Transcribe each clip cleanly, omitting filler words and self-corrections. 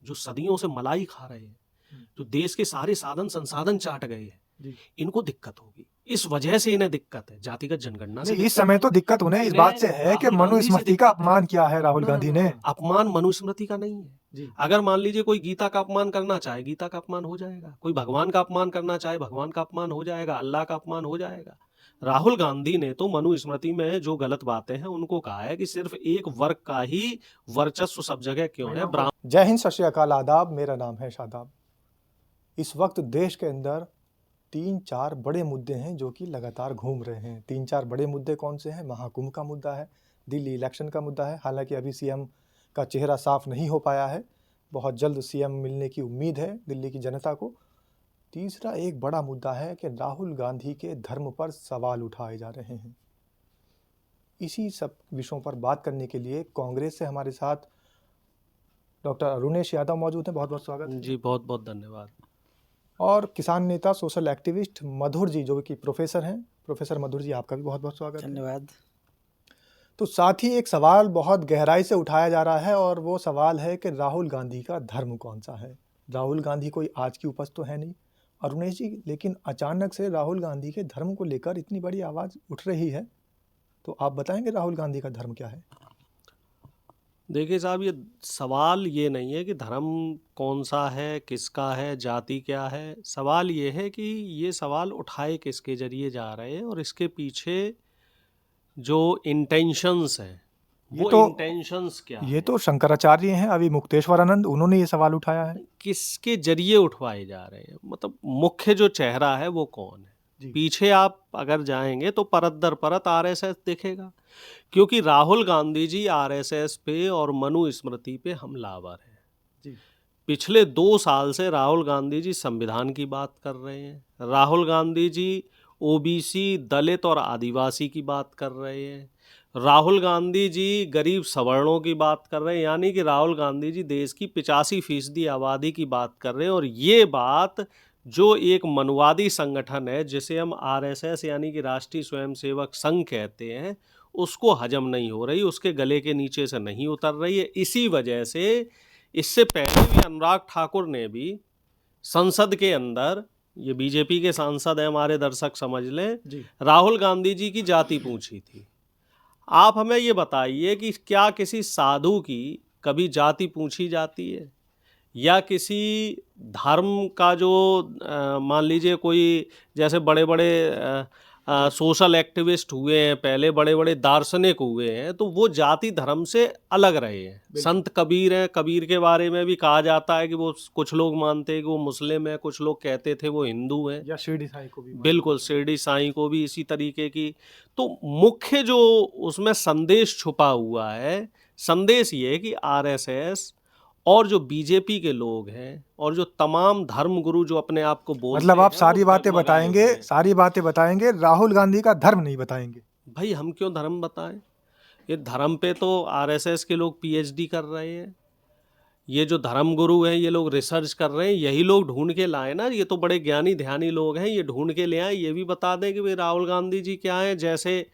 जो सदियों से मलाई खा रहे हैं, जो देश के सारे साधन संसाधन चाट गए हैं, जी। इनको दिक्कत होगी। इस वजह से इन्हें दिक्कत है, जातिगत जनगणना से नहीं, इस समय तो दिक्कत उन्हें इस बात से है कि मनुस्मृति का अपमान किया है राहुल गांधी ने। अपमान मनुस्मृति का नहीं है जी। अगर मान लीजिए कोई गीता का अपमान करना चाहे, गीता का अपमान हो जाएगा। कोई भगवान का अपमान करना चाहे, भगवान का अपमान हो जाएगा, अल्लाह का अपमान हो जाएगा। राहुल गांधी ने तो मनुस्मृति में जो गलत बातें हैं उनको कहा है कि सिर्फ एक वर्ग का ही वर्चस्व सब जगह क्यों है। जय हिंद, सत श्री अकाल, आदाब। मेरा नाम है शादाब। इस वक्त देश के अंदर 3-4 बड़े मुद्दे हैं जो कि लगातार घूम रहे हैं। 3-4 बड़े मुद्दे कौन से हैं? महाकुंभ का मुद्दा है, दिल्ली इलेक्शन का मुद्दा है। हालांकि अभी सीएम का चेहरा साफ नहीं हो पाया है, बहुत जल्द सीएम मिलने की उम्मीद है दिल्ली की जनता को। तीसरा एक बड़ा मुद्दा है कि राहुल गांधी के धर्म पर सवाल उठाए जा रहे हैं। इसी सब विषयों पर बात करने के लिए कांग्रेस से हमारे साथ डॉक्टर अरुणेश यादव मौजूद हैं। बहुत बहुत स्वागत जी, बहुत बहुत धन्यवाद। और किसान नेता, सोशल एक्टिविस्ट मधुर जी, जो कि प्रोफेसर हैं। प्रोफेसर मधुर जी, आपका भी बहुत बहुत स्वागत है। धन्यवाद। तो साथ ही एक सवाल बहुत गहराई से उठाया जा रहा है और वो सवाल है कि राहुल गांधी का धर्म कौन सा है। राहुल गांधी कोई आज की उपज तो है नहीं अरुणेश जी, लेकिन अचानक से राहुल गांधी के धर्म को लेकर इतनी बड़ी आवाज़ उठ रही है, तो आप बताएंगे राहुल गांधी का धर्म क्या है? देखिए साहब, ये सवाल ये नहीं है कि धर्म कौन सा है, किसका है, जाति क्या है। सवाल ये है कि ये सवाल उठाए किसके जरिए जा रहे हैं और इसके पीछे जो इंटेंशंस हैं वो इंटेंशंस क्या ये है। तो शंकराचार्य हैं, अभी मुक्तेश्वर आनंद, उन्होंने ये सवाल उठाया है। किसके जरिए उठवाए जा रहे हैं, मतलब मुख्य जो चेहरा है वो कौन है। पीछे आप अगर जाएंगे तो परत दर परत आरएसएस दिखेगा, क्योंकि राहुल गांधी जी आरएसएस पे और मनुस्मृति पे हमलावर हैं। जी। पिछले 2 साल से राहुल गांधी जी संविधान की बात कर रहे हैं। राहुल गांधी जी ओबीसी, दलित और आदिवासी की बात कर रहे हैं। राहुल गांधी जी गरीब सवर्णों की बात कर रहे हैं। यानी कि राहुल गांधी जी देश की 85% आबादी की बात कर रहे हैं। और ये बात जो एक मनुवादी संगठन है जिसे हम आरएसएस यानी कि राष्ट्रीय स्वयंसेवक संघ कहते हैं, उसको हजम नहीं हो रही, उसके गले के नीचे से नहीं उतर रही है। इसी वजह से इससे पहले भी अनुराग ठाकुर ने भी संसद के अंदर, ये बीजेपी के सांसद हैं हमारे, दर्शक समझ लें, राहुल गांधी जी की जाति पूछी थी। आप हमें ये बताइए कि क्या किसी साधु की कभी जाति पूछी जाती है? या किसी धर्म का जो मान लीजिए कोई जैसे बड़े बड़े सोशल एक्टिविस्ट हुए हैं, पहले बड़े बड़े दार्शनिक हुए हैं, तो वो जाति धर्म से अलग रहे हैं। संत कबीर हैं, कबीर के बारे में भी कहा जाता है कि वो, कुछ लोग मानते हैं कि वो मुस्लिम है, कुछ लोग कहते थे वो हिंदू हैं, या शिरडी साईं को भी। बिल्कुल, शिरडी साईं को भी इसी तरीके की। तो मुख्य जो उसमें संदेश छुपा हुआ है, संदेश ये है कि आरएसएस और जो बीजेपी के लोग हैं और जो तमाम धर्मगुरु जो अपने आप को बोलते हैं, मतलब आप सारी बातें बताएंगे, राहुल गांधी का धर्म नहीं बताएंगे। भाई हम क्यों धर्म बताएं? ये धर्म पे तो आरएसएस के लोग पीएचडी कर रहे हैं। ये जो धर्मगुरु हैं ये लोग रिसर्च कर रहे हैं, यही लोग ढूंढ के लाए ना। ये तो बड़े ज्ञानी ध्यानी लोग हैं, ये ढूंढ के ले आए। ये भी बता दें कि भाई राहुल गांधी जी क्या है। जैसे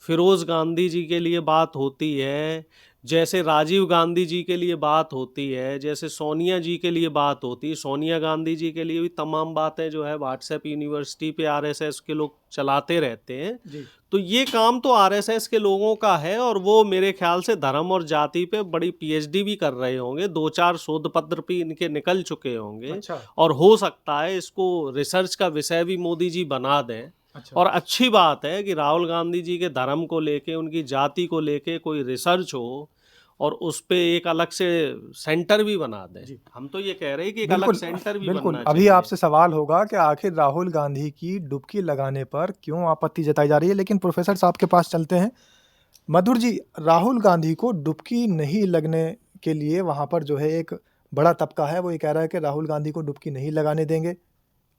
फिरोज गांधी जी के लिए बात होती है, जैसे राजीव गांधी जी के लिए बात होती है, जैसे सोनिया जी के लिए बात होती है, सोनिया गांधी जी के लिए भी तमाम बातें जो है व्हाट्सएप यूनिवर्सिटी पे आरएसएस के लोग चलाते रहते हैं। तो ये काम तो आरएसएस के लोगों का है और वो मेरे ख्याल से धर्म और जाति पे बड़ी पीएचडी भी कर रहे होंगे। 2-4 शोध पत्र भी इनके निकल चुके होंगे। अच्छा। और हो सकता है इसको रिसर्च का विषय भी मोदी जी बना दें। अच्छा। और अच्छी बात है कि राहुल गांधी जी के धर्म को लेके, उनकी जाति को लेके कोई रिसर्च हो और उस पे एक अलग से सेंटर भी बना दें। हम तो ये कह रहे हैं कि एक अलग सेंटर भी बनना चाहिए। अभी आपसे सवाल होगा कि आखिर राहुल गांधी की डुबकी लगाने पर क्यों आपत्ति जताई जा रही है, लेकिन प्रोफेसर साहब के पास चलते हैं। मधुर जी, राहुल गांधी को डुबकी नहीं लगने के लिए वहाँ पर जो है एक बड़ा तबका है, वो ये कह रहा है कि राहुल गांधी को डुबकी नहीं लगाने देंगे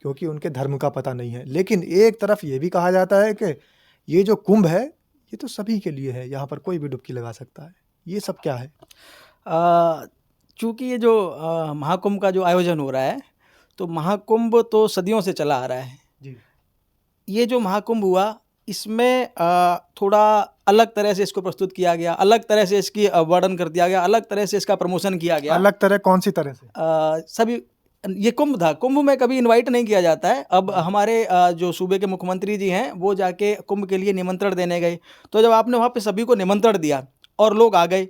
क्योंकि उनके धर्म का पता नहीं है। लेकिन एक तरफ ये भी कहा जाता है कि ये जो कुंभ है ये तो सभी के लिए है, यहाँ पर कोई भी डुबकी लगा सकता है। ये सब क्या है? चूँकि ये जो महाकुंभ का जो आयोजन हो रहा है, तो महाकुंभ तो सदियों से चला आ रहा है। जी। ये जो महाकुंभ हुआ, इसमें थोड़ा अलग तरह से इसको प्रस्तुत किया गया, अलग तरह से इसकी वर्णन कर दिया गया, अलग तरह से इसका प्रमोशन किया गया। अलग तरह कौन सी तरह से? सभी ये कुंभ था, कुंभ में कभी इनवाइट नहीं किया जाता है। अब हमारे जो सूबे के मुख्यमंत्री जी हैं वो जाके कुंभ के लिए निमंत्रण देने गए, तो जब आपने वहाँ पे सभी को निमंत्रण दिया और लोग आ गए,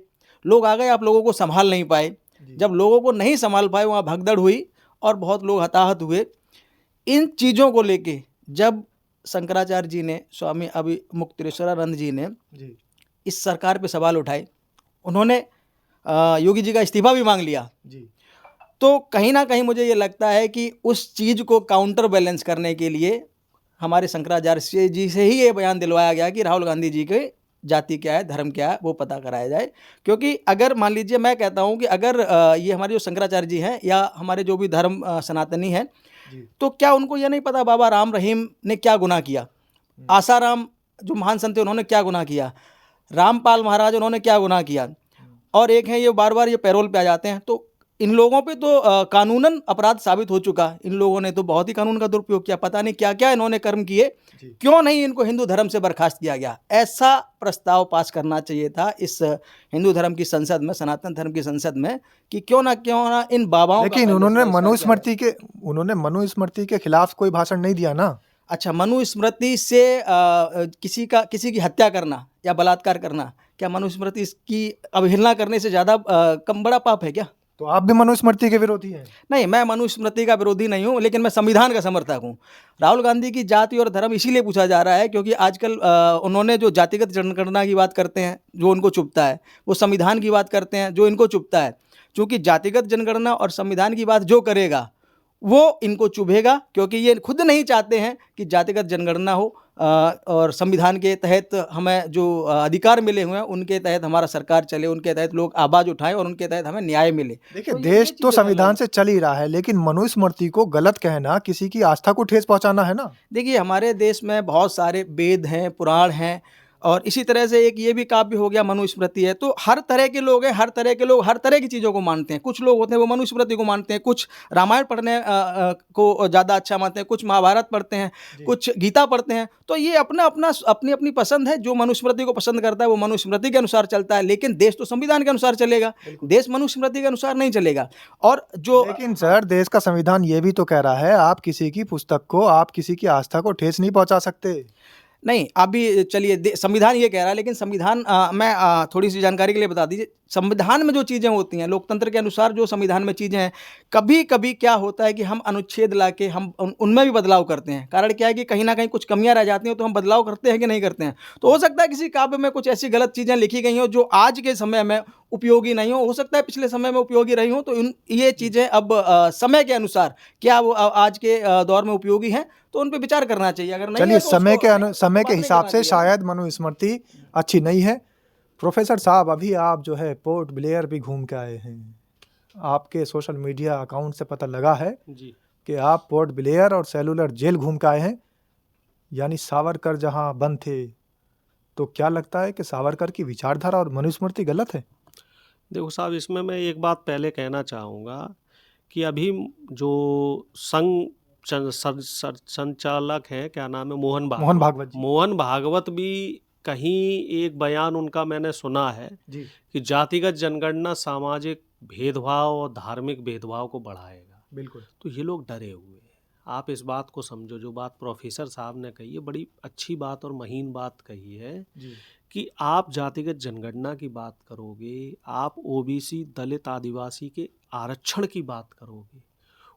आप लोगों को संभाल नहीं पाए। जब लोगों को नहीं संभाल पाए वहाँ भगदड़ हुई और बहुत लोग हताहत हुए। इन चीज़ों को लेके जब शंकराचार्य जी ने, स्वामी अभिमुक्तेश्वरानंद जी ने जी इस सरकार पे सवाल उठाए, उन्होंने योगी जी का इस्तीफा भी मांग लिया, जी तो कहीं ना कहीं मुझे ये लगता है कि उस चीज़ को काउंटर बैलेंस करने के लिए हमारे शंकराचार्य जी से ही ये बयान दिलवाया गया कि राहुल गांधी जी के जाति क्या है, धर्म क्या है, वो पता कराया जाए। क्योंकि अगर मान लीजिए, मैं कहता हूँ कि अगर ये हमारे जो शंकराचार्य जी हैं या हमारे जो भी धर्म सनातनी हैं, जी तो क्या उनको ये नहीं पता बाबा राम रहीम ने क्या गुनाह किया, आसाराम जो महान संत थे उन्होंने क्या गुनाह किया, रामपाल महाराज उन्होंने क्या गुनाह किया, और एक है ये बार बार ये पैरोल पे आ जाते हैं। तो इन लोगों पे तो कानूनन अपराध साबित हो चुका। इन लोगों ने तो बहुत ही कानून का दुरुपयोग किया, पता नहीं क्या क्या इन्होंने कर्म किए, क्यों नहीं इनको हिंदू धर्म से बर्खास्त किया गया। ऐसा प्रस्ताव पास करना चाहिए था इस हिंदू धर्म की संसद में, सनातन धर्म की संसद में, कि क्यों ना इन बाबाओं का लेकिन उन्होंने बहिष्कार किया जाए। मनुस्मृति के खिलाफ कोई भाषण नहीं दिया ना। अच्छा, मनुस्मृति से किसी की हत्या करना या बलात्कार करना, क्या मनुस्मृति की अवहेलना करने से ज़्यादा कम बड़ा पाप है क्या? तो आप भी मनुस्मृति के विरोधी हैं? नहीं, मैं मनुस्मृति का विरोधी नहीं हूँ, लेकिन मैं संविधान का समर्थक हूँ। राहुल गांधी की जाति और धर्म इसीलिए पूछा जा रहा है क्योंकि आजकल उन्होंने जो जातिगत जनगणना की बात करते हैं जो उनको चुभता है, वो संविधान की बात करते हैं जो इनको चुभता है। चूँकि जातिगत जनगणना और संविधान की बात जो करेगा वो इनको चुभेगा, क्योंकि ये खुद नहीं चाहते हैं कि जातिगत जनगणना हो, और संविधान के तहत हमें जो अधिकार मिले हुए हैं उनके तहत हमारा सरकार चले, उनके तहत लोग आवाज़ उठाएं और उनके तहत हमें न्याय मिले। देखिए, तो ये देश तो चीज़ें संविधान से चल ही रहा है, लेकिन मनुस्मृति को गलत कहना किसी की आस्था को ठेस पहुंचाना है ना। देखिए, हमारे देश में बहुत सारे वेद हैं, पुराण हैं, और इसी तरह से एक ये भी काव्य हो गया मनुस्मृति है। तो हर तरह के लोग हैं, हर तरह के लोग हर तरह की चीज़ों को मानते हैं। कुछ लोग होते हैं वो मनुस्मृति को मानते हैं, कुछ रामायण पढ़ने को ज़्यादा अच्छा मानते हैं, कुछ महाभारत पढ़ते हैं, कुछ गीता पढ़ते हैं। तो ये अपनी अपनी पसंद है। जो मनुस्मृति को पसंद करता है वो मनुस्मृति के अनुसार चलता है, लेकिन देश तो संविधान के अनुसार चलेगा, देश मनुस्मृति के अनुसार नहीं चलेगा। और जो लेकिन सर, देश का संविधान ये भी तो कह रहा है आप किसी की पुस्तक को, आप किसी की आस्था को ठेस नहीं पहुंचा सकते। नहीं, अभी चलिए, संविधान ये कह रहा है, लेकिन संविधान मैं थोड़ी सी जानकारी के लिए बता दीजिए। संविधान में जो चीज़ें होती हैं, लोकतंत्र के अनुसार जो संविधान में चीज़ें हैं, कभी कभी क्या होता है कि हम अनुच्छेद ला के हम उनमें भी बदलाव करते हैं। कारण क्या है कि कहीं ना कहीं कुछ कमियां रह जाती हैं, तो हम बदलाव करते हैं कि नहीं करते हैं। तो हो सकता है किसी काव्य में कुछ ऐसी गलत चीज़ें लिखी गई हों जो आज के समय में उपयोगी नहीं हो सकता है पिछले समय में उपयोगी रही हो। तो ये चीज़ें अब समय के अनुसार क्या वो आज के दौर में उपयोगी हैं, तो उन पे विचार करना चाहिए। अगर नहीं चलिए, है तो समय के नहीं हिसाब करना से चाहिए। शायद मनुस्मृति अच्छी नहीं है। प्रोफेसर साहब, अभी आप जो है पोर्ट ब्लेयर भी घूम के आए हैं। आपके सोशल मीडिया अकाउंट से पता लगा है जी कि आप पोर्ट ब्लेयर और सेलुलर जेल घूम के आए हैं, यानी सावरकर जहां बंद थे। तो क्या लगता है कि सावरकर की विचारधारा और मनुस्मृति गलत है? देखो साहब, इसमें मैं एक बात पहले कहना चाहूँगा कि अभी जो संघ संचालक हैं, क्या नाम है, मोहन भागवत जी। मोहन भागवत भी कहीं एक बयान उनका मैंने सुना है जी कि जातिगत जनगणना सामाजिक भेदभाव और धार्मिक भेदभाव को बढ़ाएगा। बिल्कुल। तो ये लोग डरे हुए हैं। आप इस बात को समझो, जो बात प्रोफेसर साहब ने कही है, बड़ी अच्छी बात और महीन बात कही है जी कि आप जातिगत जनगणना की बात करोगे, आप ओबीसी दलित आदिवासी के आरक्षण की बात करोगे,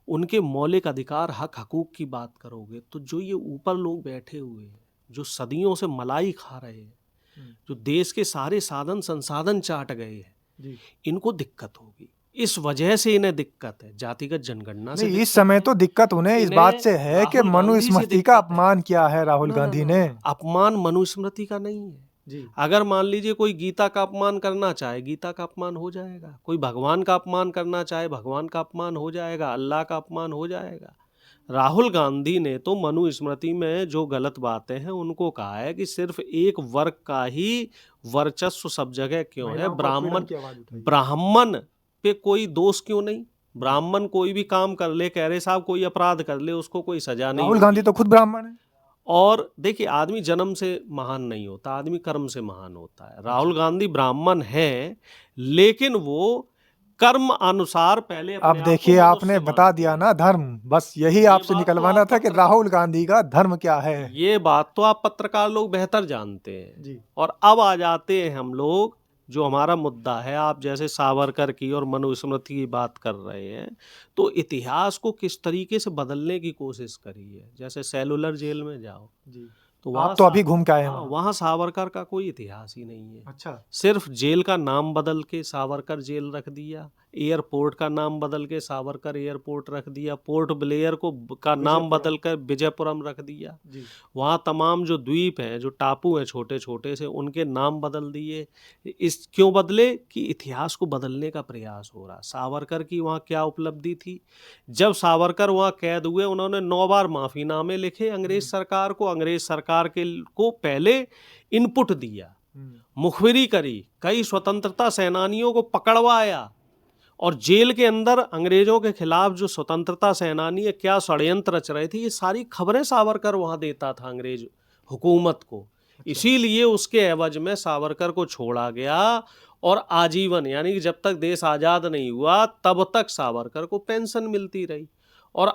उनके मौलिक अधिकार हक हकूक़ की बात करोगे, तो जो ये ऊपर लोग बैठे हुए हैं, जो सदियों से मलाई खा रहे हैं, जो देश के सारे साधन संसाधन चाट गए हैं, जी इनको दिक्कत होगी। इस वजह से इन्हें दिक्कत है, जातिगत जनगणना से नहीं, इस समय तो दिक्कत उन्हें इस इन्हें बात से है कि राहुल गांधी से मनुस्मृति दिक्कत का है। अपमान किया है राहुल गांधी ने। अपमान मनुस्मृति का नहीं है। जी अगर मान लीजिए कोई गीता का अपमान करना चाहे, गीता का अपमान हो जाएगा। कोई भगवान का अपमान करना चाहे, भगवान का अपमान हो जाएगा, अल्लाह का अपमान हो जाएगा। राहुल गांधी ने तो मनुस्मृति में जो गलत बातें हैं उनको कहा है कि सिर्फ एक वर्ग का ही वर्चस्व सब जगह क्यों है, ब्राह्मण पे कोई दोष क्यों नहीं, ब्राह्मण कोई भी काम कर ले, कह रहे साहब कोई अपराध कर ले, उसको कोई सजा नहीं राहुल होगी। गांधी तो खुद ब्राह्मण है। और देखिए, आदमी जन्म से महान नहीं होता, आदमी कर्म से महान होता है। राहुल गांधी ब्राह्मण हैं, लेकिन वो कर्म अनुसार पहले अब अपने आप को देखिए आपने मनुष्य बता मानते दिया हैं। ना धर्म, बस यही ये आपसे बात तो निकलवाना आप था कि पत्रकार राहुल गांधी का धर्म क्या है। ये बात तो आप पत्रकार लोग बेहतर जानते हैं। जी और अब आ जाते हैं हम लोग, जो हमारा मुद्दा है, आप जैसे सावरकर की और मनुस्मृति की बात कर रहे हैं, तो इतिहास को किस तरीके से बदलने की कोशिश करी है। जैसे सेलुलर जेल में जाओ, जी तो वहाँ आप तो अभी घूम के आए हैं हाँ, वहाँ। वहाँ सावरकर का कोई इतिहास ही नहीं है। अच्छा सिर्फ जेल का नाम बदल के सावरकर जेल रख दिया, एयरपोर्ट का नाम बदल के सावरकर एयरपोर्ट रख दिया, पोर्ट ब्लेयर का नाम विजयपुरम। बदल कर विजयपुरम रख दिया। जी वहाँ तमाम जो द्वीप हैं, जो टापू हैं छोटे छोटे से, उनके नाम बदल दिए। इस क्यों बदले कि इतिहास को बदलने का प्रयास हो रहा। सावरकर की वहाँ क्या उपलब्धि थी? जब सावरकर वहाँ कैद हुए, उन्होंने 9 बार माफ़ीनामे लिखे अंग्रेज सरकार को। अंग्रेज सरकार को पहले इनपुट दिया, मुखबिरी करी, कई स्वतंत्रता सेनानियों को पकड़वाया, और जेल के अंदर अंग्रेजों के खिलाफ जो स्वतंत्रता सेनानी क्या षड्यंत्र रच रहे थे, ये सारी खबरें सावरकर वहाँ देता था अंग्रेज हुकूमत को। इसीलिए उसके एवज में सावरकर को छोड़ा गया, और आजीवन, यानी कि जब तक देश आज़ाद नहीं हुआ तब तक सावरकर को पेंशन मिलती रही, और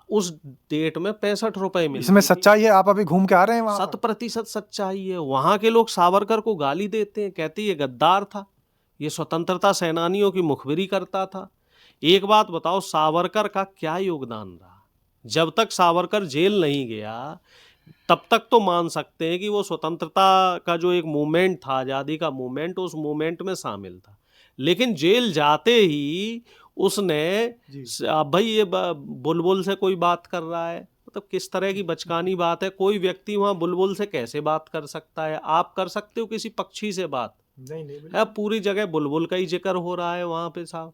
उस डेट में 65 रुपए मिलते। इसमें सच्चाई है, आप अभी घूम के आ रहे हैं वहाँ पर? 100% सच्चाई है। वहाँ के लोग सावरकर को गाली देते हैं, कहते ये गद्दार था, ये स्वतंत्रता सेनानियों की मुखबिरी करता था। एक बात बताओ, सावरकर का क्या योगदान रहा? जब तक सावरकर जेल नहीं गया तब तक तो मान सकते हैं कि वो स्वतंत्रता का जो एक मूवमेंट था, आज़ादी का मूवमेंट, उस मूवमेंट में शामिल था। लेकिन जेल जाते ही उसने भाई ये बुलबुल से कोई बात कर रहा है, मतलब किस तरह की बचकानी बात है। कोई व्यक्ति वहाँ बुलबुल से कैसे बात कर सकता है? आप कर सकते हो किसी पक्षी से बात? नहीं है, पूरी जगह बुलबुल का ही जिक्र हो रहा है वहाँ पे। साहब,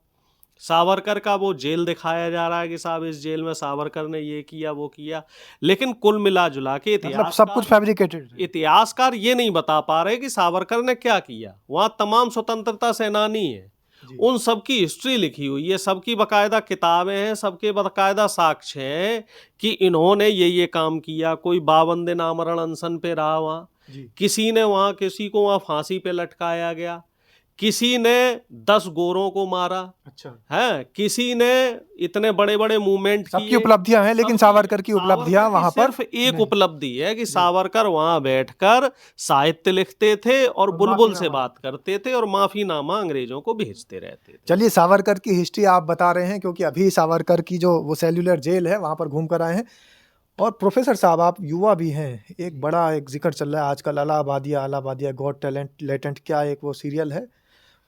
सावरकर का वो जेल दिखाया जा रहा है कि साहब इस जेल में सावरकर ने ये किया वो किया, लेकिन कुल मिला जुला के मतलब सब कुछ फैब्रिकेटेड। इतिहासकार ये नहीं बता पा रहे कि सावरकर ने क्या किया। वहाँ तमाम स्वतंत्रता सेनानी हैं, उन सबकी हिस्ट्री लिखी हुई है, सबकी बाकायदा किताबें हैं, सबके बाकायदा साक्ष्य हैं कि इन्होंने ये काम किया। कोई 52 दिन आमरण अनशन पे रहा वहाँ, किसी ने वहाँ किसी को वहाँ फांसी पे लटकाया गया, किसी ने 10 गोरों को मारा। अच्छा है, किसी ने इतने बड़े बड़े मूवमेंट सबकी उपलब्धियां हैं, लेकिन सावरकर की उपलब्धियां वहां पर सिर्फ एक उपलब्धि है कि सावरकर वहां बैठकर साहित्य लिखते थे और बुलबुल से बात करते थे और माफीनामा अंग्रेजों को भेजते रहते थे। चलिए, सावरकर की हिस्ट्री आप बता रहे हैं क्योंकि अभी सावरकर की जो वो सेल्युलर जेल है वहां पर घूम कर आए हैं। और प्रोफेसर साहब, आप युवा भी हैं, एक बड़ा एक जिक्र चल रहा है आजकल, अलाहाबादिया गॉट टैलेंट लेटेंट, क्या एक वो सीरियल है,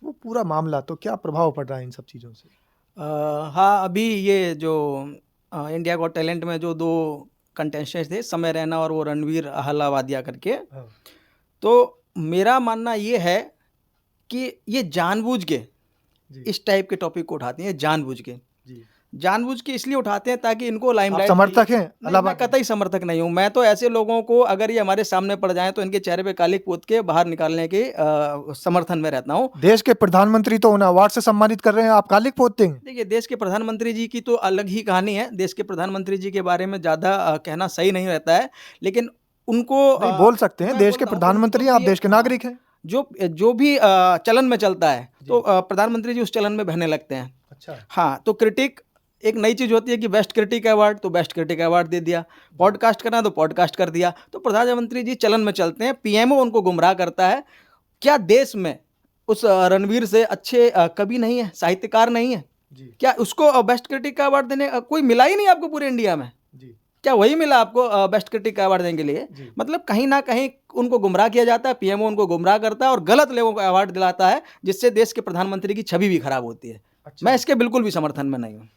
वो पूरा मामला, तो क्या प्रभाव पड़ रहा है इन सब चीज़ों से? हाँ, अभी ये जो इंडिया गॉट टैलेंट में जो 2 कंटेस्टेंट थे, समय रैना और वो रणवीर अहलावादिया करके, तो मेरा मानना ये है कि ये जानबूझ के इस टाइप के टॉपिक को उठाते हैं, जानबूझ के इसलिए उठाते हैं ताकि इनको लाइमलाइट। समर्थक हैं? मैं कतई समर्थक नहीं हूँ। मैं तो ऐसे लोगों को, अगर ये हमारे सामने पड़ जाएं तो इनके चेहरे पे कालिक पोत के बाहर निकालने के समर्थन में रहता हूँ। देश के प्रधानमंत्री तो उन्हें अवार्ड से सम्मानित कर रहे हैं, आप कालिक पोतते हैं? देखिए, देश के प्रधानमंत्री जी की तो अलग ही कहानी है। देश के प्रधानमंत्री जी के बारे में ज़्यादा कहना सही नहीं रहता है, लेकिन उनको बोल सकते हैं, देश के प्रधानमंत्री, आप देश के नागरिक हैं। जो भी चलन में चलता है तो प्रधानमंत्री जी उस चलन में बहने लगते हैं। अच्छा, हाँ, तो क्रिटिक एक नई चीज़ होती है कि बेस्ट क्रिटिक अवार्ड, तो बेस्ट क्रिटिक अवार्ड दे दिया, पॉडकास्ट करना तो पॉडकास्ट कर दिया। तो प्रधानमंत्री जी चलन में चलते हैं, पीएमओ उनको गुमराह करता है। क्या देश में उस रणवीर से अच्छे कवि नहीं है, साहित्यकार नहीं है? क्या उसको बेस्ट क्रिटिक का अवार्ड देने कोई मिला ही नहीं आपको पूरे इंडिया में? क्या वही मिला आपको बेस्ट क्रिटिक का अवार्ड देने के लिए? मतलब कहीं ना कहीं उनको गुमराह किया जाता है, पीएमओ उनको गुमराह करता है और गलत लोगों को अवार्ड दिलाता है, जिससे देश के प्रधानमंत्री की छवि भी खराब होती है। मैं इसके बिल्कुल भी समर्थन में नहीं हूँ।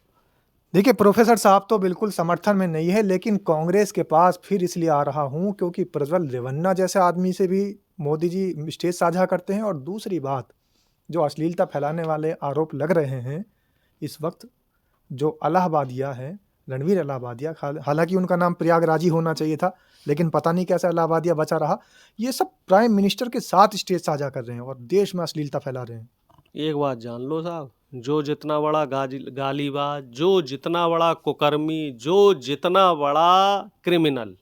देखिए, प्रोफेसर साहब तो बिल्कुल समर्थन में नहीं है, लेकिन कांग्रेस के पास फिर इसलिए आ रहा हूँ क्योंकि प्रज्वल रेवन्ना जैसे आदमी से भी मोदी जी स्टेज साझा करते हैं। और दूसरी बात, जो अश्लीलता फैलाने वाले आरोप लग रहे हैं इस वक्त, जो अलाहाबादिया है, रणवीर अलाहाबादिया, हालांकि उनका नाम प्रयागराजी होना चाहिए था, लेकिन पता नहीं कैसे अलाहाबादिया बचा रहा, ये सब प्राइम मिनिस्टर के साथ स्टेज साझा कर रहे हैं और देश में अश्लीलता फैला रहे हैं। एक बात जान लो साहब, जो जितना बड़ा गालीबाज, जो जितना बड़ा कुकर्मी, जो जितना बड़ा क्रिमिनल,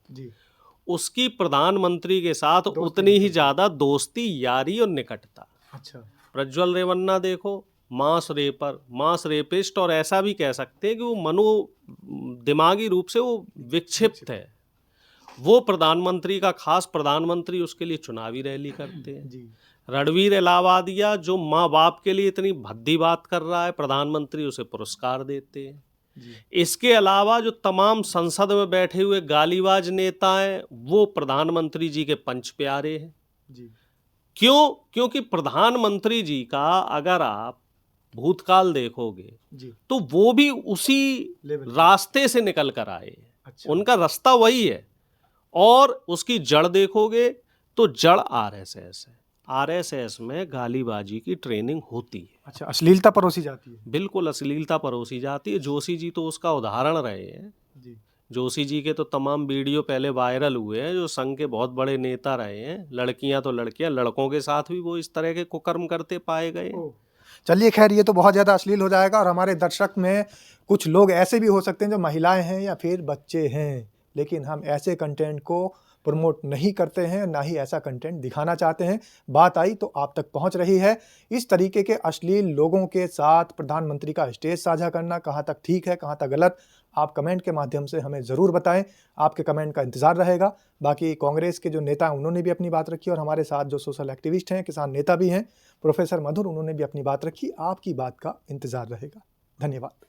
उसकी प्रधानमंत्री के साथ दोस्ती उतनी ही निकटता। ज़्यादा दोस्ती, यारी और निकटता। अच्छा। प्रज्वल रेवन्ना देखो, मास रेपर, मास रेपिस्ट, और ऐसा भी कह सकते हैं कि वो दिमागी रूप से वो विक्षिप्त है। वो प्रधानमंत्री का खास प्रधानमंत्री उसके लिए चुनावी रैली करते हैं। जी। रणवीर इलाहाबादिया जो माँ बाप के लिए इतनी भद्दी बात कर रहा है, प्रधानमंत्री उसे पुरस्कार देते हैं। जी। इसके अलावा जो तमाम संसद में बैठे हुए गालीबाज नेता हैं, वो प्रधानमंत्री जी के पंच प्यारे हैं। जी। क्यों? क्योंकि प्रधानमंत्री जी का अगर आप भूतकाल देखोगे जी। तो वो भी उसी लेवल रास्ते से निकल कर आए हैं। अच्छा। उनका रास्ता वही है। और उसकी जड़ देखोगे तो जड़ आरएसएस है। आरएसएस में गालीबाजी की ट्रेनिंग होती है। अच्छा, अश्लीलता परोसी जाती है। बिल्कुल अश्लीलता परोसी जाती है। जोशी जी तो उसका उदाहरण रहे हैं। जी। जोशी जी के तो तमाम वीडियो पहले वायरल हुए हैं, जो संघ के बहुत बड़े नेता रहे हैं। लड़कियां तो लड़कियां, लड़कों के साथ भी वो इस तरह के कुकर्म करते पाए गए हैं। चलिए खैर, ये तो बहुत ज़्यादा अश्लील हो जाएगा और हमारे दर्शक में कुछ लोग ऐसे भी हो सकते हैं जो महिलाएं हैं या फिर बच्चे हैं, लेकिन हम ऐसे कंटेंट को प्रमोट नहीं करते हैं, ना ही ऐसा कंटेंट दिखाना चाहते हैं। बात आई तो आप तक पहुंच रही है। इस तरीके के अश्लील लोगों के साथ प्रधानमंत्री का स्टेज साझा करना कहाँ तक ठीक है, कहाँ तक गलत, आप कमेंट के माध्यम से हमें ज़रूर बताएं। आपके कमेंट का इंतज़ार रहेगा। बाकी कांग्रेस के जो नेता हैं उन्होंने भी अपनी बात रखी और हमारे साथ जो सोशल एक्टिविस्ट हैं, किसान नेता भी हैं, प्रोफेसर मधुर, उन्होंने भी अपनी बात रखी। आपकी बात का इंतज़ार रहेगा। धन्यवाद।